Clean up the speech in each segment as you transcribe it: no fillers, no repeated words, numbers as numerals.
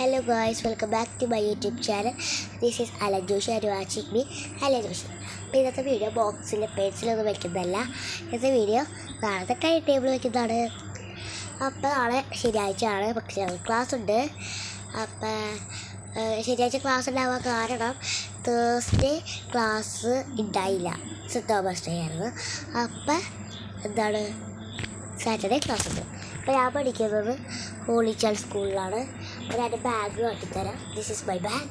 Hello guys, welcome back to my YouTube channel. This is Alan Joshi and you are watching me, Alan Joshi. അപ്പോൾ ഇന്നത്തെ video ബോക്സിൽ പേഴ്സിലൊന്നും വെക്കുന്നതല്ല. ഇന്നത്തെ video നാളത്തെ time table വെക്കുന്നതാണ്. അപ്പോൾ നാളെ ശനിയാഴ്ച ആണ്, പക്ഷേ ക്ലാസ് ഉണ്ട്. അപ്പോൾ ശനിയാഴ്ച ക്ലാസ് ഉണ്ടാവാൻ കാരണം തേഴ്സ്ഡേ ക്ലാസ് ഉണ്ടായില്ല, സെൻറ്റ് തോമസ് ഡേ ആയിരുന്നു. അപ്പം എന്താണ് സാറ്റർഡേ ക്ലാസ് ഉണ്ട്. അപ്പോൾ ഞാൻ പഠിക്കുന്നത് ഹോളി ചൈൽഡ് സ്കൂളിലാണ്. അപ്പോൾ ഞാൻ ബാഗ് കാട്ടിത്തരാം. This is my bag.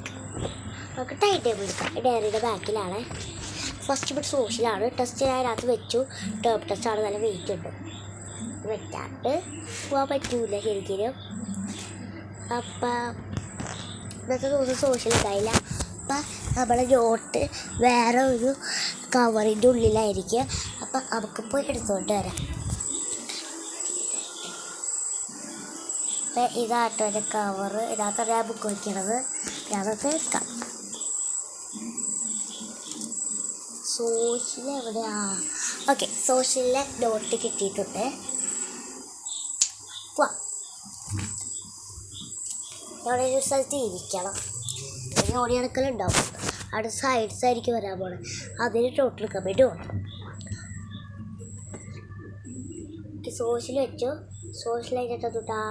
നമുക്ക് ടൈം ടേബിൾ എടുക്കാം. ഡയറിയുടെ ബാക്കിലാണ്. First but സോഷ്യലാണ്. ടെസ്റ്റ് ഞാൻ അതിനകത്ത് വെച്ചു. ടേം ടെസ്റ്റാണ്, നല്ല വെയിറ്റ് ഉണ്ട്. വെക്കാണ്ട് പോകാൻ പറ്റൂല ശരിക്കും. അപ്പം ഇന്നത്തെ ദിവസം സോഷ്യൽ ഉണ്ടായില്ല. അപ്പം നമ്മുടെ നോട്ട് വേറെ ഒരു കവറിൻ്റെ ഉള്ളിലായിരിക്കും. അപ്പം നമുക്ക് പോയി എടുത്തുകൊണ്ട് വരാം. അപ്പം ഇതാട്ടോ എൻ്റെ കവറ്. ഇതിനകത്താണ് ഞാൻ ബുക്ക് വയ്ക്കണത്. ഞാനൊക്കെ എടുക്കാം. സോഷ്യൽ എവിടെയാ? ഓക്കെ, സോഷ്യലിലെ നോട്ട് കിട്ടിയിട്ടുണ്ട്. അവിടെ ഒരു സ്ഥലത്ത് ഇരിക്കണം. പിന്നെ ഓടി നടക്കലുണ്ടാവും. അവിടെ സൈഡ്സ് ആയിരിക്കും വരാൻ പോണത്. അതിന് നോട്ട് എടുക്കാൻ വേണ്ടി പോകണം. സോഷ്യൽ വെച്ചു. സോഷ്യൽ ആയിട്ട് തൊട്ടാ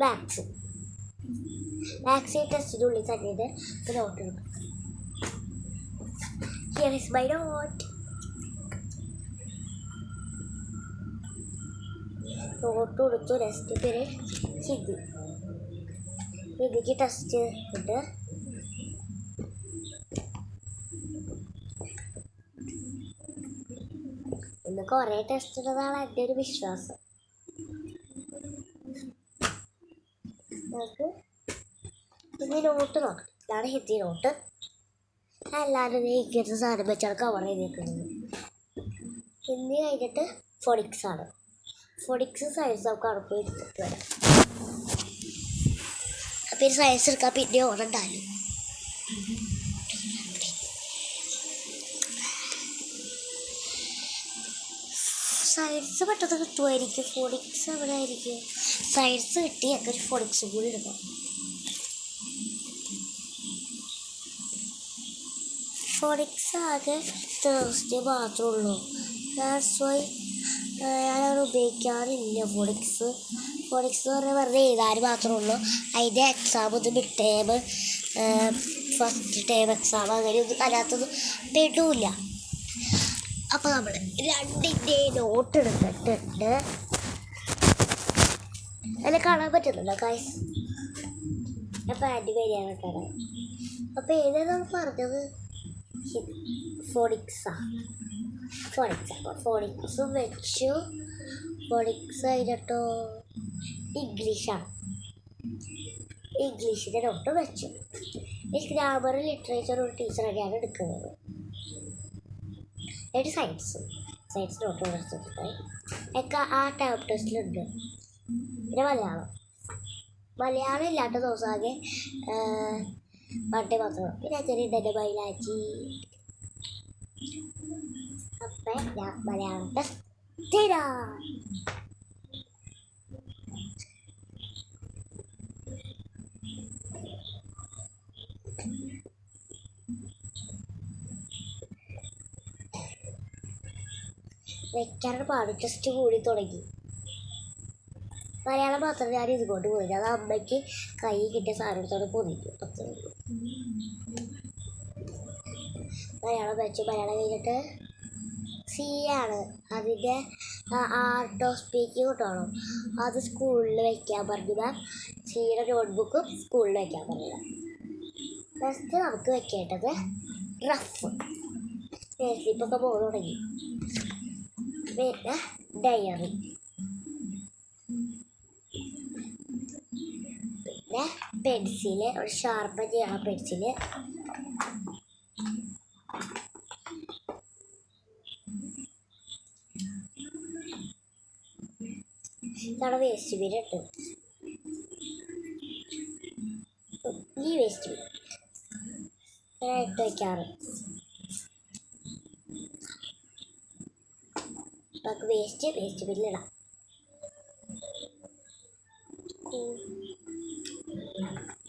മാത്സ് ടെസ്റ്റിൻ്റെ ഉള്ളിൽ തന്നെ നോട്ട് എടുക്കും. Here is my note. Note കൊടുത്തു. നെക്സ്റ്റ് പേര് ഹിന്ദിക്ക് ടെസ്റ്റ് ഉണ്ട്. ഇന്ന് കുറേ ടെസ്റ്റ് ഉള്ളതാണ് എൻ്റെ ഒരു വിശ്വാസം. നമുക്ക് ഹിന്ദി നോട്ട് നോക്കാം. ഇതാണ് ഹിന്ദി നോട്ട്. എല്ലാവരും ഇങ്ങനത്തെ സാധനം വെച്ചാണ് കവർ ചെയ്തേക്കുന്നത്. ഹിന്ദി കഴിഞ്ഞിട്ട് ഫോണിക്സ് ആണ്. ഫോണിക്സ് സയൻസ് നമുക്ക് അവിടെ പോയി എടുത്തിട്ട് വരാം. അപ്പം ഈ സയൻസ് എടുക്കാൻ പിന്നെ ഓടണ്ടാലും. സയൻസ് പെട്ടെന്ന് കിട്ടുമായിരിക്കും. ഫോണിക്സ് എവിടെ ആയിരിക്കും? സയൻസ് കിട്ടി അങ്ങനെ ഫോണിക്സും കൂടി എടുക്കാം. ഫോണിക്സ് ആകെ തേഴ്സ്ഡേ മാത്രമേ ഉള്ളൂ. ഞാനത് ഉപയോഗിക്കാറില്ല. ഫോണിക്സ് എന്ന് പറഞ്ഞാൽ വെറുതെ എഴുതാൻ മാത്രമേ ഉള്ളൂ. അതിൻ്റെ എക്സാം ഒന്ന് mid term, first term exam അങ്ങനെയൊന്നും അതിനകത്തൊന്നും പെടില്ല. അപ്പോൾ നമ്മൾ രണ്ടിൻ്റെ നോട്ട് എടുത്തിട്ടുണ്ട്. അതിനെ കാണാൻ പറ്റുന്നുണ്ടോ ഗൈസ്? അപ്പോൾ ആൻറ്റി വരികയാണ് കാണാൻ. അപ്പോൾ ഏതാണ് പറഞ്ഞത്? അപ്പോൾ ഫോണിക്സും വെച്ചു. ഫോണിക്സ് കഴിഞ്ഞിട്ടോ ഇംഗ്ലീഷാണ്. ഇംഗ്ലീഷിൻ്റെ നോട്ട് വെച്ചു. ഈ ഗ്രാമർ ലിറ്ററേച്ചർ ഒരു ടീച്ചർ തന്നെയാണ് എടുക്കുന്നത്. എന്നിട്ട് സയൻസ് നോട്ട് എടുത്തിട്ടുണ്ട്. ഒക്കെ ആ ടേം ടെസ്റ്റിലുണ്ട്. പിന്നെ മലയാളം ഇല്ലാത്ത ദിവസം ആകെ പണ്ടേ മാത്രം. പിന്നെ ചെറിയ ബൈലാച്ചി. അപ്പം ഞാൻ മലയാളം ടെസ്റ്റ് വെക്കാനുള്ള പാട് ടെസ്റ്റ് കൂടി തുടങ്ങി. മലയാളം മാത്രം ഞാൻ ഇതുകൊണ്ട് പോയില്ല. അത് അമ്മയ്ക്ക് കൈ കിട്ടിയ സാധനത്തോടെ പോന്നിട്ടു. മലയാളം വെച്ചു. മലയാളം കഴിഞ്ഞിട്ട് സി ആണ്. അതിൻ്റെ ആർട്ട് ഓഫ് സ്പീക്കിംഗ് കൊണ്ടുപോകണം. അത് സ്കൂളിൽ വയ്ക്കാൻ പറഞ്ഞു മാം. സിയുടെ നോട്ട്ബുക്കും സ്കൂളിൽ വയ്ക്കാൻ പറഞ്ഞു. നെക്സ്റ്റ് നമുക്ക് വെക്കേണ്ടത് റഫ്. സ്ലിപ്പൊക്കെ പോകാൻ തുടങ്ങി. പിന്നെ ഡയറി, പിന്നെ പെൻസില്, ഒരു ഷാർപ്പൻ ചെയ്യണം പെൻസില്. ഇതാണ് വേസ്റ്റ് ബിൻ ഉണ്ട്. ഈ വേസ്റ്റ് ബിൻ ഇട്ട് വയ്ക്കാറ്. നമുക്ക് വേസ്റ്റ് ബിന്നിലിടാം.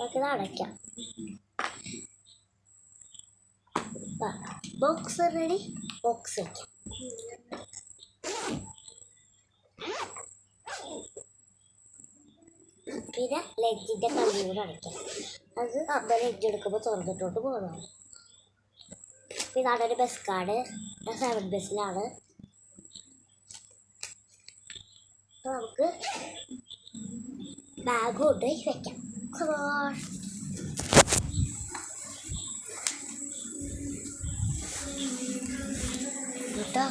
നമുക്കിത് അടയ്ക്കാം. Box ready. ബോക്സ് വയ്ക്കാം. പിന്നെ ലെഞ്ചിൻ്റെ കല്ലും കൂടെ അടയ്ക്കാം. അത് അമ്മ ലെഞ്ച് എടുക്കുമ്പോൾ തുറന്നിട്ടോട്ട് പോകുന്നതാണ്. ഇതാണ് ഒരു ബസ് കാർഡ്. 7 ബസ്സിലാണ്. നമുക്ക് ബാഗ് കൊണ്ട് വയ്ക്കാം. കേട്ടോ